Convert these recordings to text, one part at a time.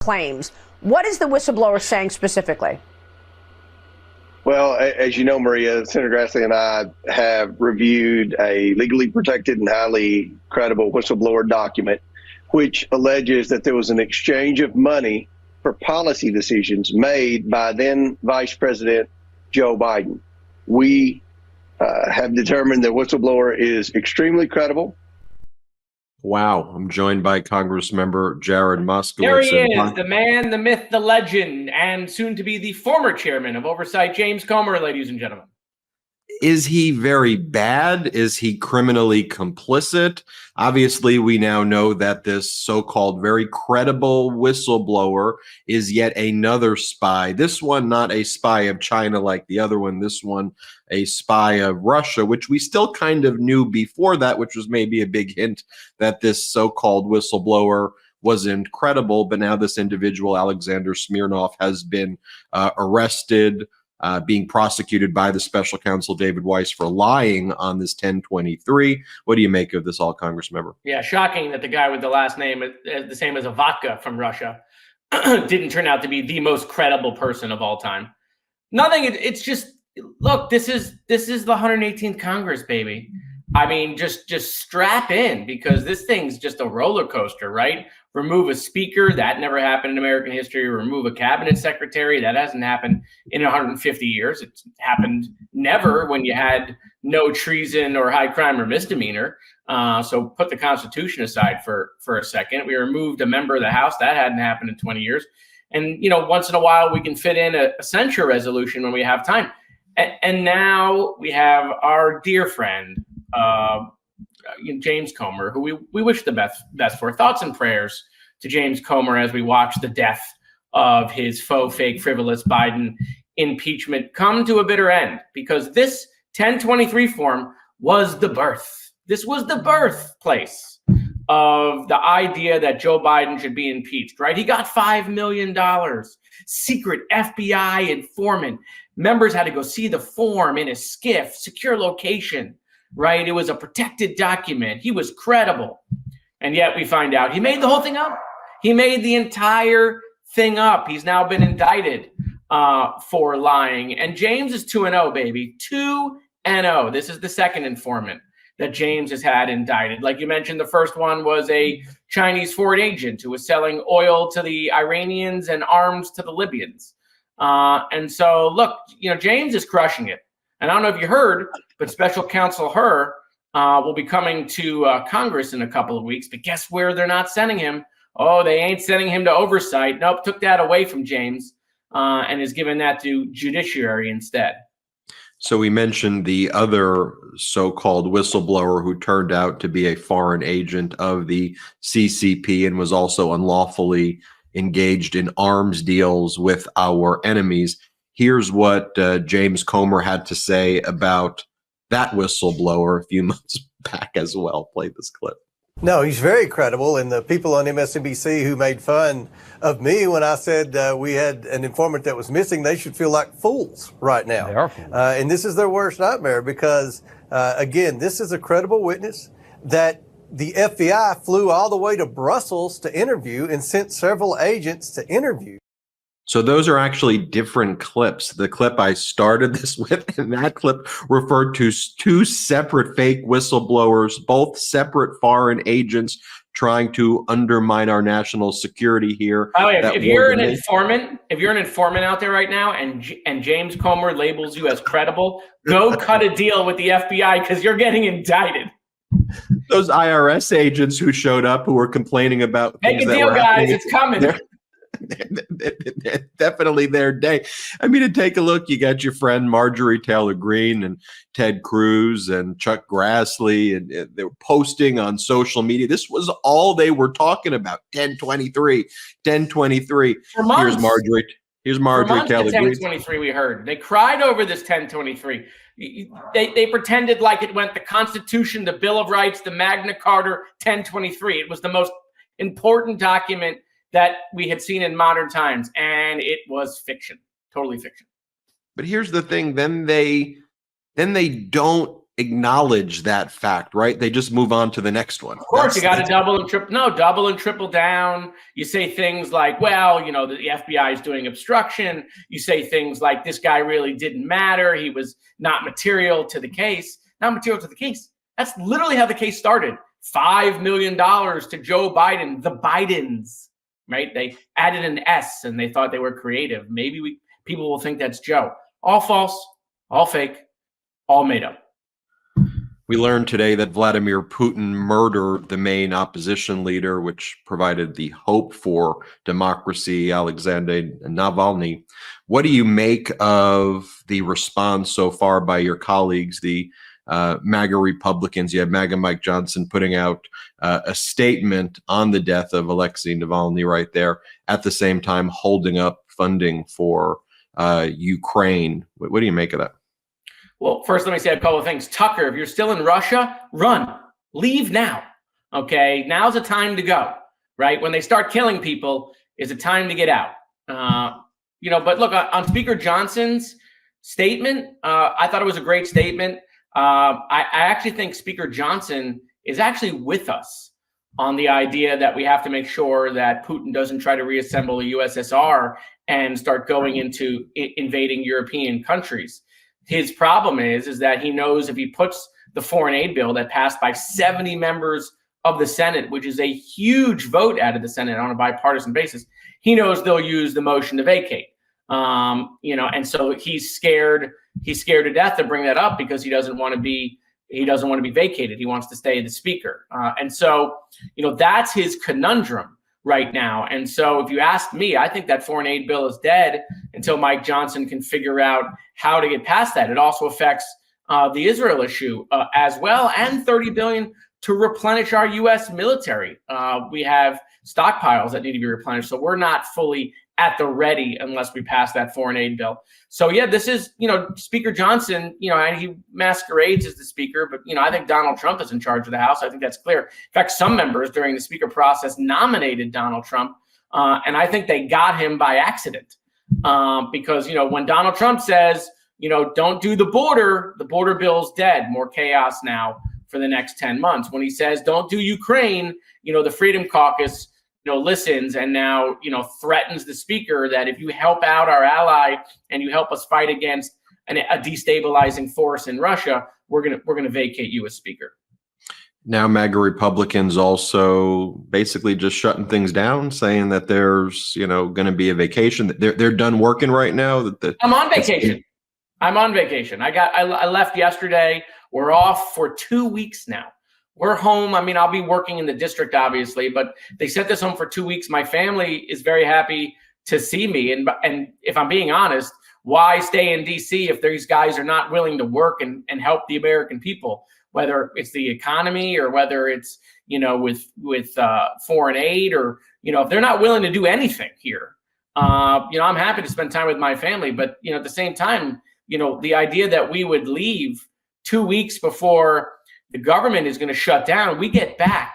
claims. What is the whistleblower saying specifically? Well, as you know, Maria, Senator Grassley and I have reviewed a legally protected and highly credible whistleblower document, which alleges that there was an exchange of money for policy decisions made by then Vice President Joe Biden. We have determined that whistleblower is extremely credible. Wow. I'm joined by Congressmember Jared Moskowitz. There he is, the man, the myth, the legend, and soon to be the former chairman of Oversight, James Comer, ladies and gentlemen. Is he very bad? Is he criminally complicit? Obviously, we now know that this so-called very credible whistleblower is yet another spy. This one, not a spy of China like the other one. This one, a spy of Russia, which we still kind of knew before that, which was maybe a big hint that this so-called whistleblower wasn't credible. But now this individual, Alexander Smirnov, has been arrested, being prosecuted by the special counsel David Weiss for lying on this 1023. What do you make of this, all Congressmember? Yeah, shocking that the guy with the last name the same as a vodka from Russia didn't turn out to be the most credible person of all time. Nothing. It's just, look, this is the 118th Congress, baby. I mean, just strap in, because this thing's just a roller coaster, right? Remove a speaker, that never happened in American history. Remove a cabinet secretary, that hasn't happened in 150 years. It's happened never when you had no treason or high crime or misdemeanor. So put the Constitution aside for a second. We removed a member of the House, that hadn't happened in 20 years. And, you know, once in a while we can fit in a censure resolution when we have time. And now we have our dear friend, James Comer, who we wish the best for. Thoughts and prayers to James Comer as we watch the death of his faux, fake, frivolous Biden impeachment come to a bitter end, because this 1023 form was the birth. This was the birthplace of the idea that Joe Biden should be impeached, right? He got $5 million, secret FBI informant. Members had to go see the form in a SCIF, secure location. Right? It was a protected document. He was credible. And yet we find out he made the whole thing up. He made the entire thing up. He's now been indicted for lying. And James is 2-0, baby. 2-0. This is the second informant that James has had indicted. Like you mentioned, the first one was a Chinese foreign agent who was selling oil to the Iranians and arms to the Libyans. And so, look, you know, James is crushing it. And I don't know if you heard, but Special Counsel Hur will be coming to Congress in a couple of weeks. But guess where they're not sending him? Oh, they ain't sending him to oversight. Nope, took that away from James and is giving that to judiciary instead. So we mentioned the other so-called whistleblower who turned out to be a foreign agent of the CCP and was also unlawfully engaged in arms deals with our enemies. Here's what James Comer had to say about that whistleblower a few months back as well. Play this clip. No, he's very credible. And the people on MSNBC who made fun of me when I said we had an informant that was missing, they should feel like fools right now. They are fools. And this is their worst nightmare because, again, this is a credible witness that the FBI flew all the way to Brussels to interview and sent several agents to interview. So those are actually different clips. The clip I started this with and that clip referred to two separate fake whistleblowers, both separate foreign agents trying to undermine our national security here. Oh, if you're an informant out there right now and James Comer labels you as credible, go cut a deal with the FBI because you're getting indicted. Those IRS agents who showed up who were complaining about make a deal, guys. It's coming. Definitely their day. I mean, to take a look, you got your friend Marjorie Taylor Greene and Ted Cruz and Chuck Grassley, and they were posting on social media. This was all they were talking about. 1023. For months. Here's Marjorie Taylor Greene. 1023 we heard. They cried over this 1023. They pretended like it went the Constitution, the Bill of Rights, the Magna Carta, 1023. It was the most important document that we had seen in modern times, and it was fiction, totally fiction. But here's the thing: then they don't acknowledge that fact, right? They just move on to the next one. Of course, you got to double and triple down. You say things like, well, you know, the FBI is doing obstruction. You say things like, this guy really didn't matter. He was not material to the case. Not material to the case. That's literally how the case started. $5 million to Joe Biden, the Bidens, right? They added an S and they thought they were creative. Maybe people will think that's Joe. All false, all fake, all made up. We learned today that Vladimir Putin murdered the main opposition leader, which provided the hope for democracy, Alexei Navalny. What do you make of the response so far by your colleagues, the MAGA Republicans? You have MAGA Mike Johnson putting out a statement on the death of Alexei Navalny right there, at the same time holding up funding for Ukraine. What do you make of that? Well, first, let me say a couple of things. Tucker, if you're still in Russia, run. Leave now. Okay? Now's the time to go, right? When they start killing people, is a time to get out. But look, on Speaker Johnson's statement, I thought it was a great statement. I actually think Speaker Johnson is actually with us on the idea that we have to make sure that Putin doesn't try to reassemble the USSR and start going into invading European countries. His problem is that he knows if he puts the foreign aid bill that passed by 70 members of the Senate, which is a huge vote out of the Senate on a bipartisan basis, he knows they'll use the motion to vacate. And so he's scared to death to bring that up because he doesn't want to be vacated. He wants to stay the speaker. And so, that's his conundrum right now. And so if you ask me, I think that foreign aid bill is dead until Mike Johnson can figure out how to get past that. It also affects the Israel issue as well, and $30 billion to replenish our U.S. military. We have stockpiles that need to be replenished, so we're not fully at the ready unless we pass that foreign aid bill. So yeah, this is, Speaker Johnson, and he masquerades as the speaker, but, I think Donald Trump is in charge of the House. I think that's clear. In fact, some members during the speaker process nominated Donald Trump, and I think they got him by accident because, when Donald Trump says, don't do the border bill's dead, more chaos now for the next 10 months. When he says, don't do Ukraine, the Freedom Caucus listens and now, threatens the speaker that if you help out our ally and you help us fight against a destabilizing force in Russia, we're gonna vacate you as speaker. Now, MAGA Republicans also basically just shutting things down, saying that there's, going to be a vacation. They're done working right now. I'm on vacation. I left yesterday. We're off for 2 weeks now. We're home. I mean, I'll be working in the district, obviously, but they sent us home for 2 weeks. My family is very happy to see me. And if I'm being honest, why stay in D.C. if these guys are not willing to work and help the American people, whether it's the economy or whether it's, with foreign aid or, if they're not willing to do anything here, I'm happy to spend time with my family. But, at the same time, the idea that we would leave 2 weeks before the government is going to shut down, we get back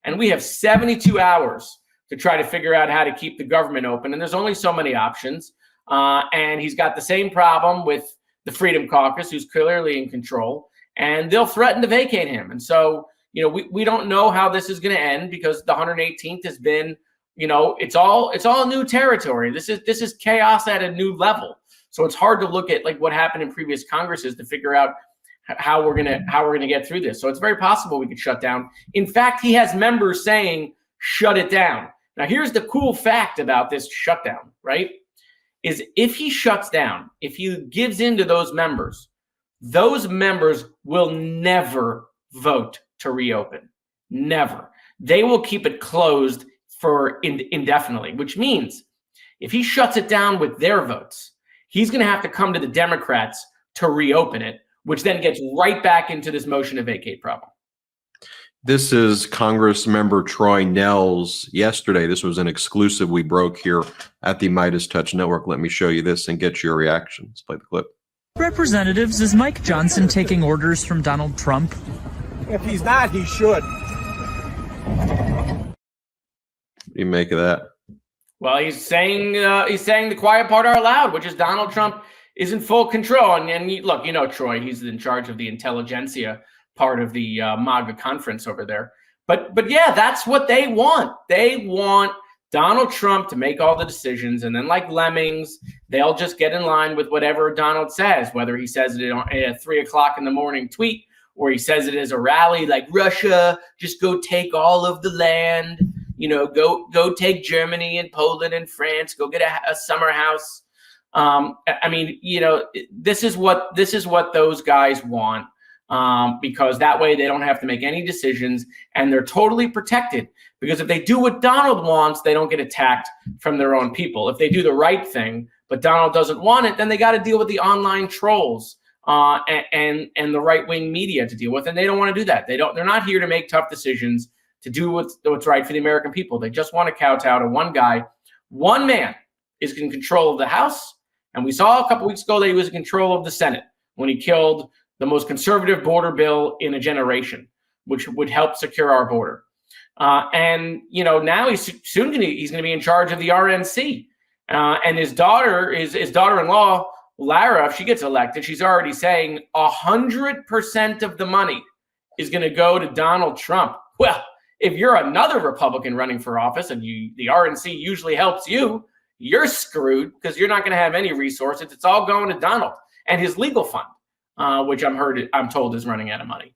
and we have 72 hours to try to figure out how to keep the government open. And there's only so many options. And he's got the same problem with the Freedom Caucus, who's clearly in control, and they'll threaten to vacate him. And so, we don't know how this is going to end because the 118th has been, it's all new territory. This is chaos at a new level. So it's hard to look at like what happened in previous Congresses to figure out how we're gonna get through this. So it's very possible we could shut down. In fact, he has members saying, shut it down. Now, here's the cool fact about this shutdown, right? Is if he shuts down, if he gives in to those members will never vote to reopen. Never. They will keep it closed for indefinitely, which means if he shuts it down with their votes, he's going to have to come to the Democrats to reopen it, which then gets right back into this motion to vacate problem. This is Congress member Troy Nehls yesterday. This was an exclusive we broke here at the MeidasTouch Network. Let me show you this and get your reactions. Play the clip. Representatives, is Mike Johnson taking orders from Donald Trump? If he's not, he should. What do you make of that? Well, he's saying the quiet part out loud, which is Donald Trump is in full control. And look, Troy, he's in charge of the intelligentsia part of the MAGA conference over there. But yeah, that's what they want. They want Donald Trump to make all the decisions, and then like lemmings, they'll just get in line with whatever Donald says, whether he says it at a 3 o'clock in the morning tweet, or he says it as a rally like Russia, just go take all of the land, go take Germany and Poland and France, go get a summer house. This is what those guys want. Because that way they don't have to make any decisions, and they're totally protected. Because if they do what Donald wants, they don't get attacked from their own people. If they do the right thing, but Donald doesn't want it, then they got to deal with the online trolls and the right-wing media to deal with, and they don't want to do that. They're not here to make tough decisions, to do what's right for the American people. They just want to kowtow to one guy. One man is in control of the House, and we saw a couple weeks ago that he was in control of the Senate when he killed the most conservative border bill in a generation, which would help secure our border. Now he's going to be in charge of the RNC. And his daughter-in-law, Lara, if she gets elected, she's already saying 100% of the money is going to go to Donald Trump. Well, if you're another Republican running for office and the RNC usually helps you, you're screwed because you're not going to have any resources. It's all going to Donald and his legal fund, which I'm told is running out of money.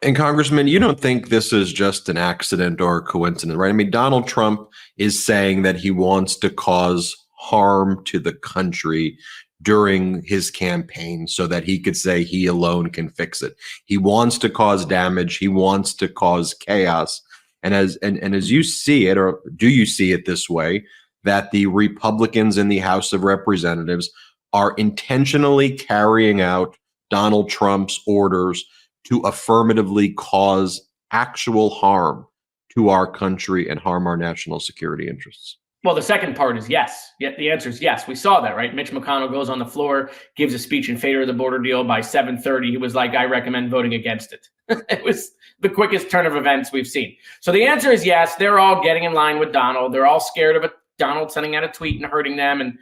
And Congressman, you don't think this is just an accident or a coincidence, right? I mean, Donald Trump is saying that he wants to cause harm to the country during his campaign so that he could say he alone can fix it. He wants to cause damage. He wants to cause chaos. And as you see it, or do you see it this way, that the Republicans in the House of Representatives are intentionally carrying out Donald Trump's orders to affirmatively cause actual harm to our country and harm our national security interests? Well, the second part is yes. The answer is yes. We saw that, right? Mitch McConnell goes on the floor, gives a speech in favor of the border deal. By 7:30, he was like, I recommend voting against it. It was the quickest turn of events we've seen. So the answer is yes. They're all getting in line with Donald. They're all scared of Donald sending out a tweet and hurting them and,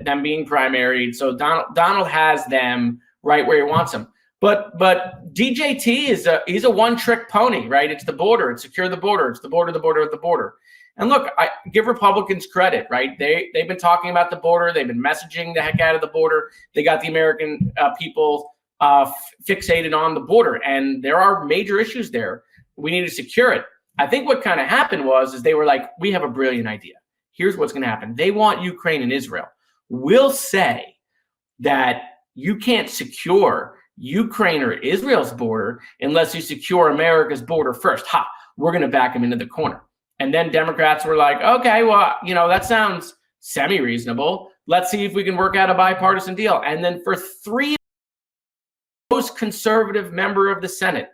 them being primaried. So Donald has them right where he wants them. But DJT he's a one-trick pony, right? It's the border. It's secure the border. It's the border, the border, the border. And look, I give Republicans credit, right? They've been talking about the border. They've been messaging the heck out of the border. They got the American people fixated on the border, and there are major issues there. We need to secure it. I think what kind of happened is they were like, we have a brilliant idea. Here's what's going to happen. They want Ukraine and Israel. We'll say that you can't secure Ukraine or Israel's border unless you secure America's border first. We're going to back them into the corner. And then Democrats were like, okay, well, that sounds semi-reasonable. Let's see if we can work out a bipartisan deal. And then for 3, most conservative member of the Senate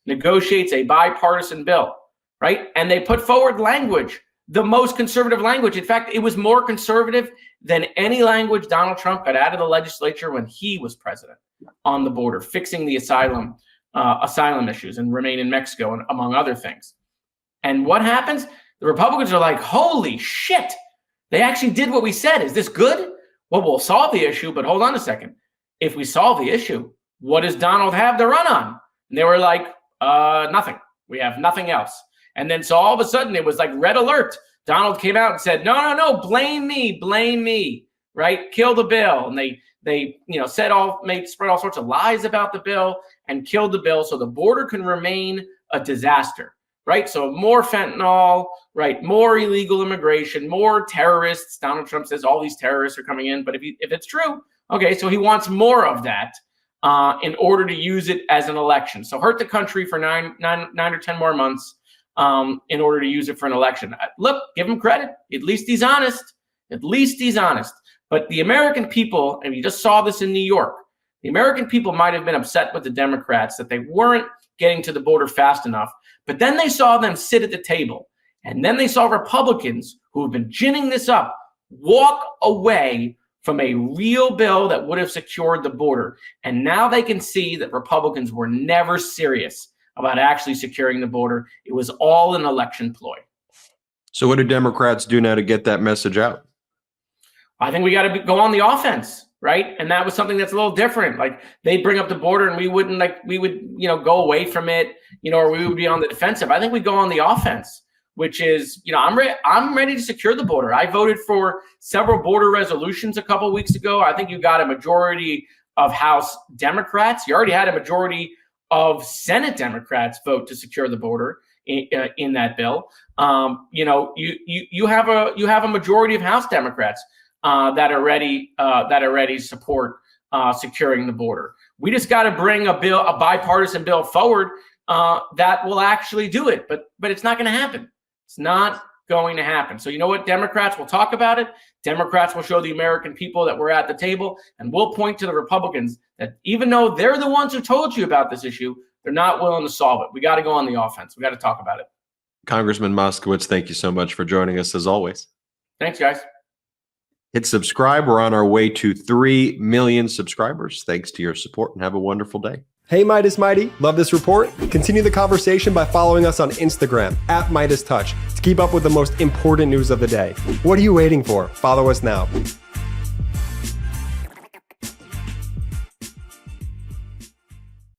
negotiates a bipartisan bill, right? And they put forward language, the most conservative language. In fact, it was more conservative than any language Donald Trump got out of the legislature when he was president on the border, fixing the asylum issues and remain in Mexico, and among other things. And what happens? The Republicans are like, holy shit, they actually did what we said. Is this good? Well, we'll solve the issue, but hold on a second. If we solve the issue, what does Donald have to run on? And they were like, nothing. We have nothing else. And then so all of a sudden it was like red alert. Donald came out and said, no, blame me, right? Kill the bill. And they spread all sorts of lies about the bill and killed the bill so the border can remain a disaster, right? So more fentanyl, right? More illegal immigration, more terrorists. Donald Trump says all these terrorists are coming in, but if it's true, okay, so he wants more of that in order to use it as an election. So hurt the country for nine or 10 more months in order to use it for an election. Look, give him credit. At least he's honest. But the American people, and you just saw this in New York, the American people might have been upset with the Democrats that they weren't getting to the border fast enough. But then they saw them sit at the table. And then they saw Republicans who have been ginning this up walk away from a real bill that would have secured the border. And now they can see that Republicans were never serious about actually securing the border. It was all an election ploy. So what do Democrats do now to get that message out? I think we got to go on the offense. right? And that was something that's a little different. Like they'd bring up the border and we would, go away from it, or we would be on the defensive. I think we go on the offense, which is, I'm ready to secure the border. I voted for several border resolutions a couple of weeks ago. I think you got a majority of House Democrats. You already had a majority of Senate Democrats vote to secure the border in that bill. You have a majority of House Democrats that are ready to support securing the border. We just got to bring a bipartisan bill forward that will actually do it. But it's not going to happen. It's not going to happen. So you know what? Democrats will talk about it. Democrats will show the American people that we're at the table, and we'll point to the Republicans that even though they're the ones who told you about this issue, they're not willing to solve it. We got to go on the offense. We got to talk about it. Congressman Moskowitz, thank you so much for joining us as always. Thanks, guys. Hit subscribe. We're on our way to 3 million subscribers. Thanks to your support, and have a wonderful day. Hey, Midas Mighty, love this report? Continue the conversation by following us on Instagram @MeidasTouch to keep up with the most important news of the day. What are you waiting for? Follow us now.